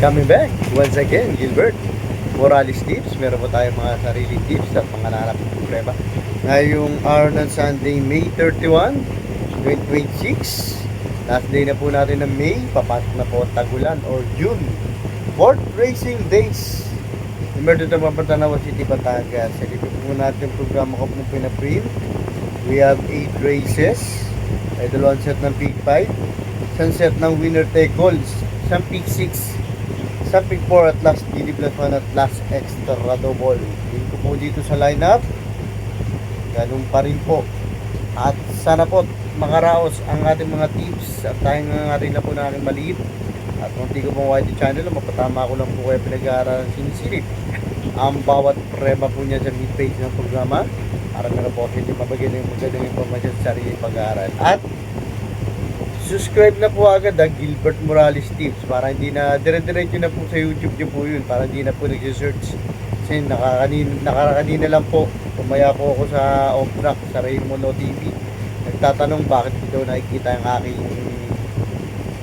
Coming back once again, Gilbert Morales Tips. Meron po tayong mga sarili tips at mga nanap ng problema. Ngayong araw ng Sunday, May 31, 2026. Last day na po natin ng May. Papasok na po Tagulan or June. 4th Racing Days. Numero dito mga Tanawan City, Batangas. Sa dito po natin yung programa ko po pinaprint. We have 8 races. May dalawang set ng Peak 5. Isang set ng winner take calls. Isang Peak 6. Isang Peak 4 at last DD plus 1 at last extra double. Hindi ko po dito sa lineup. Ganun pa rin po. At sana po makaraos ang ating mga tips. At tayo nga rin na po na aking maliit. At kung di ko pong YT channel, mapatama ko lang po kayo pinag-aaralan sinisilip ang bawat prema po niya sa mid-page ng programa para meron po hindi mabagay na yung magandang informasyon sa sarili pag-aaral. At subscribe na po agad ang Gilbert Morales Tips para hindi na dire-diretso na po sa YouTube nyo po yun, para hindi na po nag-search kasi nakakanina lang po tumaya po ako sa off-track sa Raymondo TV, nagtatanong bakit dito nakikita ang aking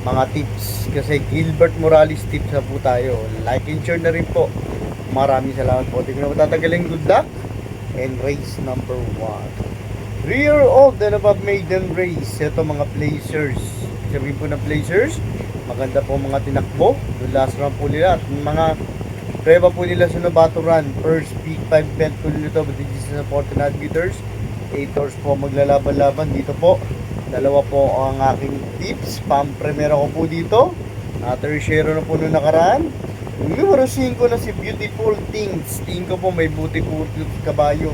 mga tips kasi Gilbert Morales Tips na po tayo. Like and share na rin po. Maraming salamat po. Hindi ko na matatagalin. Good luck and race number 1, 3-year-old and above maiden race. Ito mga placers. Sabihin po ng placers, maganda po mga tinakbo. The last run po nila at mga preba po nila sa Novato Run. First peak 5 belt po nito, but this is 49 meters. 8 hours po maglalaban-laban dito po. Dalawa po ang aking tips. Pam-primera ko po dito. Tertiary na po nung nakaraan. Yung numero 5 na si Beautiful Things. Tingin ko po may beautiful kabayo.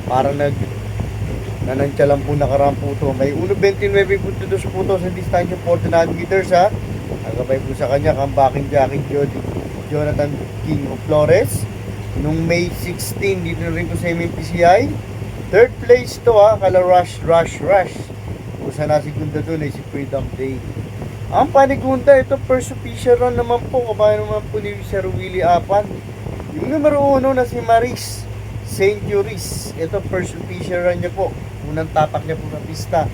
Para nanansya lang po nakaraan po ito. May 1.29.2 po ito sa distansya 49 meters ha. Nagabay po sa kanya comeback Jackie Jonathan King of Flores. Nung May 16 dito na rin po sa MMPCI. Third place to ha. Kala Rush. Kung sana segunda doon ay si Freedom Day. Ang panigunda, ito first official run naman po. Kabayan naman po ni Sir Willie Apan. Yung numero 1 na si Maris Centuries. Ito first official run niya po. Unang tapak niya po sa pista.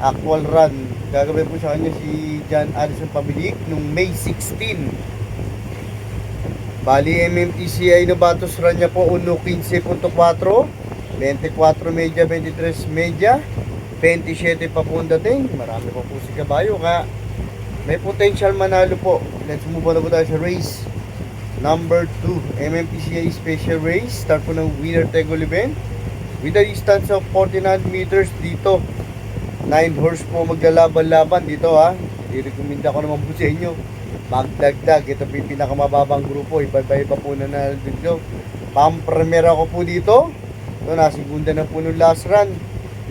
Actual run. Gagawin po sa kanya si John Addison Pabilik nung May 16. Bali MMTCI Novatos run niya po 1.15.4, 24 media, 23 media, 27 pa po ang dating. Marami pa po si kabayo ka. May potential manalo po. Let's move on na po tayo sa race number 2, MMPCI Special Race. Start po ng winner take all event with a distance of 49 meters dito. 9 horse po maglalaban-laban dito ha. I-recommend ko naman po sa inyo magdagdag. Ito po yung pinakamababang grupo. Iba-iba po na dito. Pam-primera ko po dito. Ito na, segunda na po nung last run.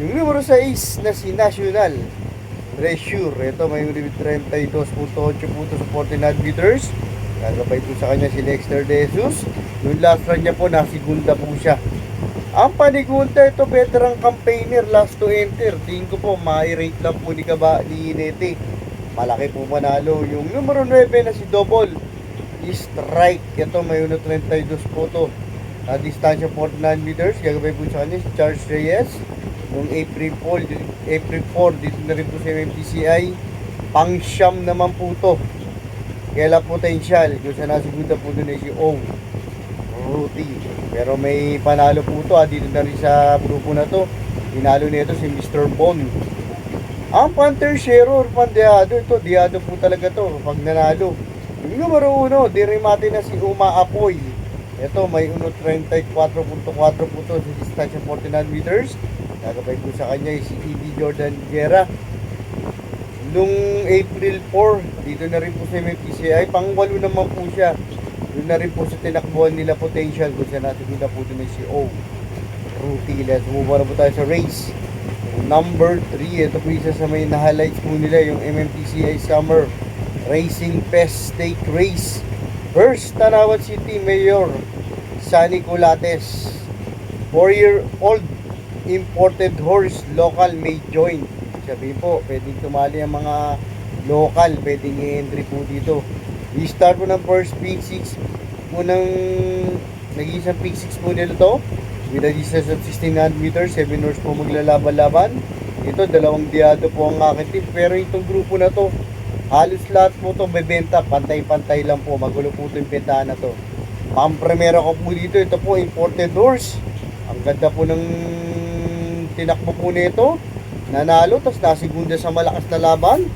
Yung numero 6 na si National Treasure. Ito may 32.8 po sa 49 meters. Gagabay po sa kanya si Lexter De Jesus. Yung last run niya po, nasigunda po siya. Ang panigunda, ito veteran campaigner, last to enter. Tingin ko po, ma-rate lang po ni Nete. Malaki po manalo. Yung numero 9 na si Double Strike. Ito may 1.32 po to. Distansya 49 meters. Gagabay po sa kanya si Charles Reyes. Noong April 4, dito na rin po sa MMTCI. Pang-siyam naman po to. Kaya potential. Kung sa nasigunda po doon ay si O. Ruti. Pero may panalo po to. Dito na rin sa grupo na to. Pinalo nito si Mr. Bond. Ang Panther Sheror, Pandeado. Ito, diado po talaga to. Pag nanalo. Yung numero 1, dirimate na si Uma Apoy. Ito, may 1.34.4 po to sa distansya 49 meters. Gagabay po sa kanya si E.D. Jordan Guerra. Nung April 4, dito na rin po sa MMPCI. Pang-8 naman po siya. Doon na rin po sa tinakbuhan nila potential. Kung siya natin doon na po doon si O. Ruti. Let's move on na po tayo sa race number 3. Ito po isa sa may na-highlights po nila. Yung MMPCI Summer Racing Fest Stake Race. First, Tanawan City Mayor Sunny Colates. 4-year-old imported horse, local may join. Sabihin po, pwedeng tumali ang mga local, pwedeng i-entry po dito. I-start po ng first peak 6 po ng nag-iisang peak 6 po nila to with a distance of 1600 meters. 7 horse po maglalaban-laban. Ito, dalawang diado po ang aking tip. Pero itong grupo na to, Halos lahat po ito bebenta, pantay-pantay lang po. Magulo po ito yung bentahan na to. Pampremera ko po dito, ito po imported horse. Ang ganda po ng tinakbo po nito. Nanalo, tapos nasigunda sa malakas na laban.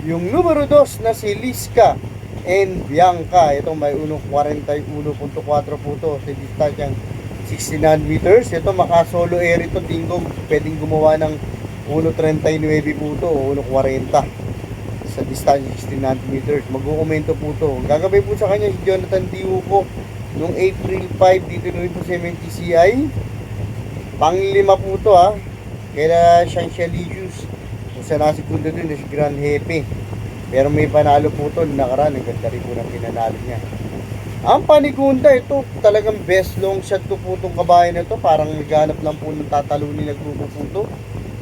Yung numero 2 na si Liska and Bianca. Ito may 1.41.4 po ito sa distansyang 69 meters. Ito maka-solo air ito. Tingko pwedeng gumawa ng 1.39 po ito o 1.40 sa distansya 69 meters. Magkukomento po ito. Gagabay po sa kanya si Jonathan Diuco noong April 5 dito rin po sa MMTCI. Pang-5 po ito ha. Kaya Chancelicious. Kung sa nasigunda dun si Grand Hepe. Pero may panalo po ito nakaraan. Ang ganda rin po ng pinanalo niya. Ang Panigunda, ito talagang best long shot to po itong kabayan na ito. Parang naghanap lang po ng tatalunin na grupo po ito.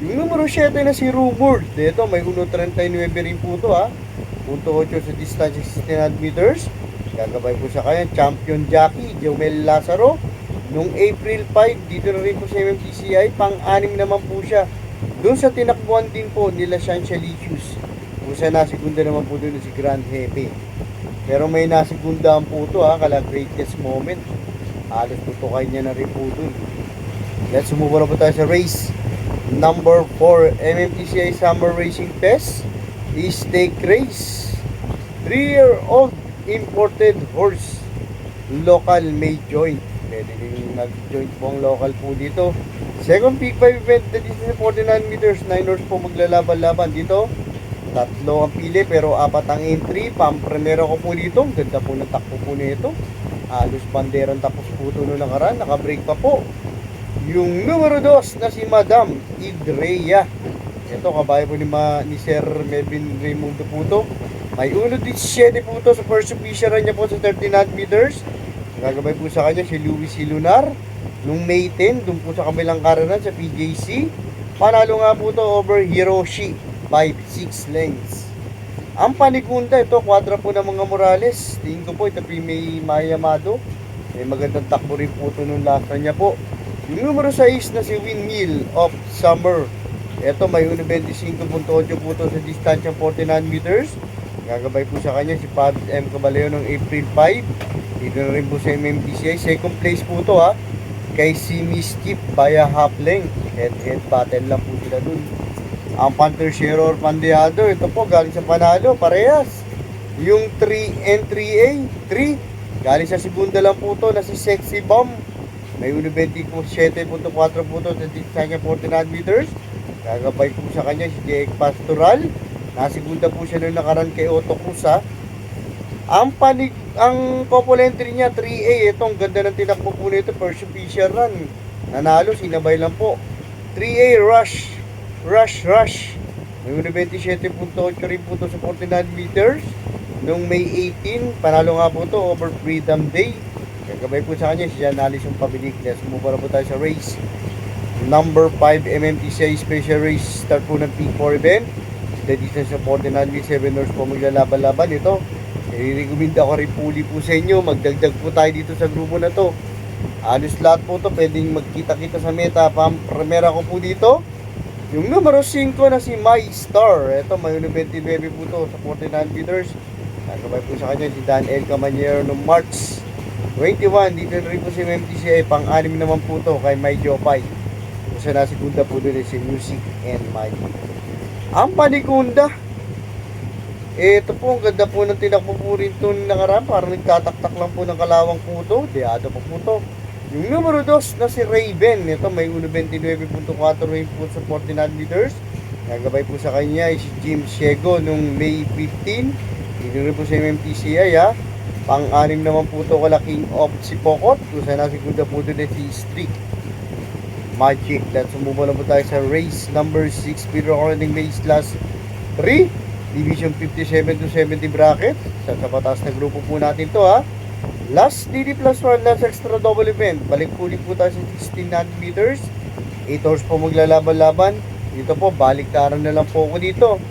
Yung numero 7 na si Rumored. Ito may 1.39 rin po ito ha. 0.8 sa distansya 69 meters. Gagabay po sa kanya. Champion Jackie, Jomel Lazaro. Noong April 5, dito na rin po sa MMTCI. Pang-6 naman po siya. Doon sa tinakbuhan din po nila Chancelicious. Kung sa nasigunda naman po doon si Grand Hepe. Pero may nasigundaan po ito ha. Kala greatest moment. Halos tutukay niya na rin po doon. Let's move on po tayo sa race. Number 4, MMTCI Summer Racing Test is Stake Race. 3-year-old imported horse. Local may joint. Pwede din mag-joint po ang local po dito. Second peak 5 event, that is 49 meters. 9 horse po maglalaban-laban dito. Tatlo ang pili pero 4 ang entry. Pampremera ko po dito. Ganda po ng takbo po nito. Halos banderang tapos po ito noong nakaraan. Naka-break pa po. Yung numero 2 na si Madam Idrea. Ito kabayo po ni Sir Melvin Raimundo po ito. May 1.17 po ito sa first official niya po sa 39 meters. Gagabay po sa kanya si Luis Lunar. Nung May 10, doon po sa kabilang karanan sa PJC. Panalo nga po ito over Hiroshi 5-6 lengths. Ang Panigunda, ito 4 po ng mga Morales. Tingin ko po ito may Mayamado. May magandang takbo rin po ito nung last niya po. Yung numero 6 na si Windmill of Summer. Ito may 1.25.8 po ito sa distansya 49 meters. Gagabay po sa kanya si Pabs M. Caballero ng April 5. Dito na rin po sa MMTCI. Second place po ito ha. Kay si Mischief via half length. Head-head battle lang po sila dun. Ang Panther Sheror Pandeado. Ito po galing sa panalo. Parehas. Yung 3 and 3A. 3. Galing sa segunda lang po ito na si Sexy Bomb. May 1.27.4 po ito sa distansya 49 meters. Gagabay po sa kanya si Jake Pastoral. Nasigunda po siya nung nakaraan kay Otto Cruz ha. Ang couple entry niya 3A. Itong ganda ng tinakbo po nito. First official run. Nanalo, sinabay lang po. 3A Rush. May 1.27.8 rin po ito sa 49 meters. Nung May 18, panalo nga po ito over Freedom Day. Gagabay po sa kanya si Jan Alison Pabilik. Let's move on po tayo sa race. Number 5 MMTCI Special Race. Start po ng P4 event. The distance of 49 with 7 hours po maglalaban-laban. Ito, i-recommenda ko rin puli po sa inyo. Magdagdag po tayo dito sa grupo na to. Alos lahat po ito. Pwedeng magkita-kita sa meta. Pampremera ko po dito. Yung numero 5 na si My Star. Ito, may 29 po ito sa 49 meters. Gagabay po sa kanya si Dan L. Camanyero noong March 21, dito na rin po si MMTCI, pang-6 naman po ito kay May Jopay. Kasi nasigunda po doon si Music and Magic. Ang Panigunda, ito po, ang ganda po ng tinakbo po rin ito nakaraan. Parang nagtataktak lang po ng kalawang po ito. Deado pa po ito. Yung numero 2 na si Raven, ito may 1.29.4 rin po sa 49 meters. Nagabay po sa kanya si Jim Siego nung May 15. Dito rin po sa MMTCI ha. Pang-6 naman po ito kala King of Sipokot. Kung saan nasigunda po doon si Street Magic. Let's move on po tayo sa race number 6. Speed recording race class 3. Division 57 to 70 bracket. Sa pataas na grupo po natin to ha. Last DD plus 1 last extra double event. Balik po tayo sa 1600 meters. 8 hours po maglalaban-laban. Dito po, baliktaran na lang po ako dito.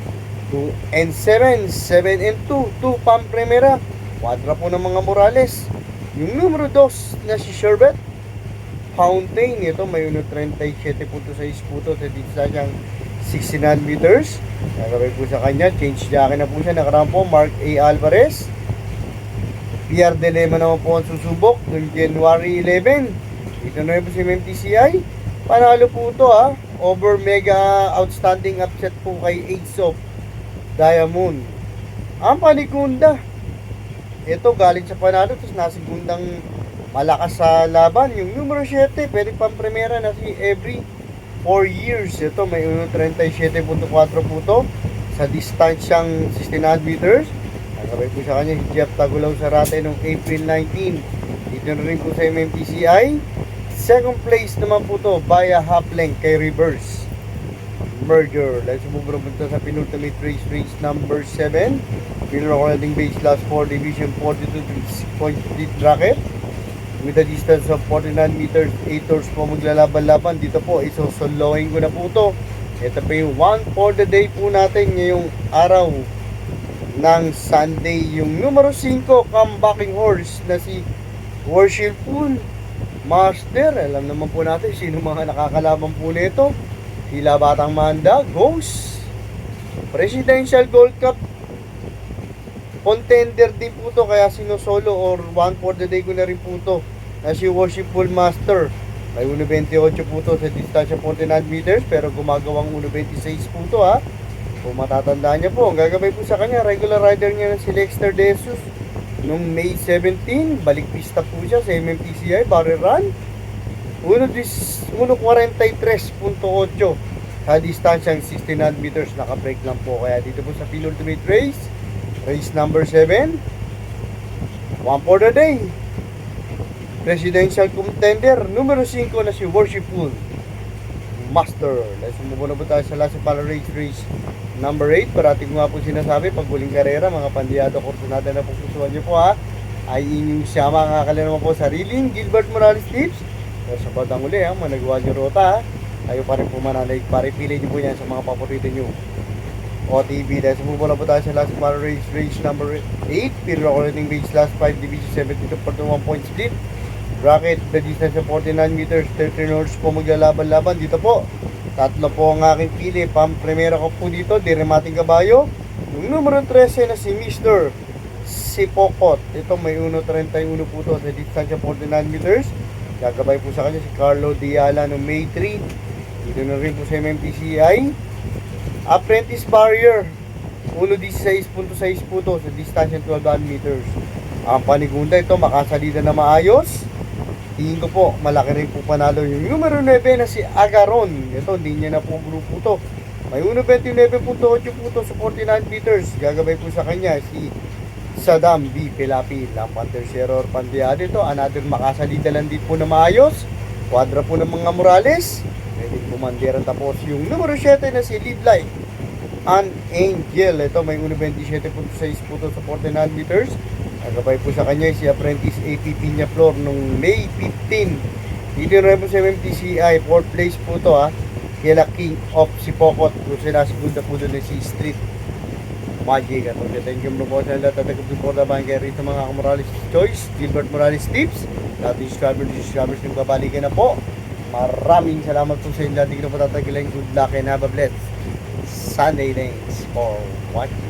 2 and 7. 7 and 2. 2 Pampremera. Quadra po ng mga Morales. Yung numero 2 na si Sherbet Fountain. Ito may 37.6 puto sa distansyang 69 meters. Nagabay po sa kanya. Change jacket na po siya. Nakaraan po, Mark A. Alvarez. Pierre De Lema naman po ang susubok noong January 11. Ito na rin po si MMTCI. Panalo po ito ha. Over mega outstanding upset po kay Ace of Diamond. Ang panikunda. Ito galing sa panalo. Tapos nasigundang malakas sa laban. Yung numero 7. Pwede pang primera na si every 4 years. Ito may 1.37.4 po ito. Sa distansyang 69 meters. Nagabay po sa kanya si Jeff Tagulaw Sarate noong April 19. Dito na rin po sa MMTCI. Second place naman po to via half length kay Reverse Merger. Let's move on punta sa penultimate race number 7. Winner holding base last 4 division 42 point bracket. With a distance of 49 meters, 8 hours po maglalaban-laban. Dito po, isosolohin ko na po to. Ito pa yung one for the day po natin ngayong araw ng Sunday. Yung numero 5, comebacking horse na si Worshipful Master. Alam naman po natin sino mga nakakalaban po nito. Sila Batang Manda, Ghost, Presidential Gold Cup contender din po to, kaya sinosolo or one for the day ko na rin po to na si Worshipful Master. May 1.28 po to sa distansya 49 meters pero gumagawang 1.26 po to ha. Kung matatandaan niya po, ang gagabay po sa kanya, regular rider niya na si Lexter De Jesus. Noong May 17, balik pista po siya sa MMTCI, barrel run. 1.43.8 sa distansyang 69 meters, naka-break lang po. Kaya dito po sa penultimate race number 7, one for the day. Presidential contender, numero 5 na si Worshipful Master. Let's move on na po tayo sa last para race number 8. Parating nga po sinasabi, pag huling karera, mga pandiyado, kursunada na po pusuan nyo po ha, ay inyong siyama ang kakala naman po sariling Gilbert Morales Tips. Pero sa badang uli ha, managawa nyo rota ha, kayo pa rin po mananaig, paripili nyo po yan sa mga paborito nyo OTV. Dahil sumubula po tayo sa last para race number 8. Pero rating race last 5 division 72 for 1 point split bracket. The distance of 49 meters, 13 horse po maglalaban-laban. Dito po, tatlo po ang aking pili. Pang-primera ko po dito, Diremating Kabayo. Yung numero 13 na si Mr. Sipokot. Ito may 1.31 po to sa distansya 49 meters. Gagabay po sa kanya si Carlo Diala noong May 3. Dito na rin po sa MMTCI. Apprentice Barrier 1.16.6 po to sa distansya 12 meters. Ang panigunda ito makasalida na maayos. Tingin ko po malaki rin po panalo yung numero 9 na si Agaron. Ito hindi niya na po grupo to. May 1.29.8 po to sa 49 meters. Gagabay po sa kanya si Saddam B. Pelapi. Lampang tercero or pandiado ito. Another makasalida lang din po na maayos. Quadra po ng mga Morales. Pwede bumandiran. Tapos yung numero 7 na si Live Light An Angel. Ito may 1.27.6 po to sa 49 meters. Nagabay po sa kanya si Apprentice AP Piña Flor nung May 15. Dito na rin po sa MMTCI. 4th place po to ha. Kila King of Sipokot. Kung sila segunda po doon si Street Magic. At thank you po sa lahat. Tatagap po na ba kay rito mga Morales Choice, Gilbert Morales Tips. Lahat yung subscribers yung babalikin na po. Maraming salamat po sa inyo. Hindi ko na po tatagilan. Good luck and have a blessed Sunday. Thanks for watching.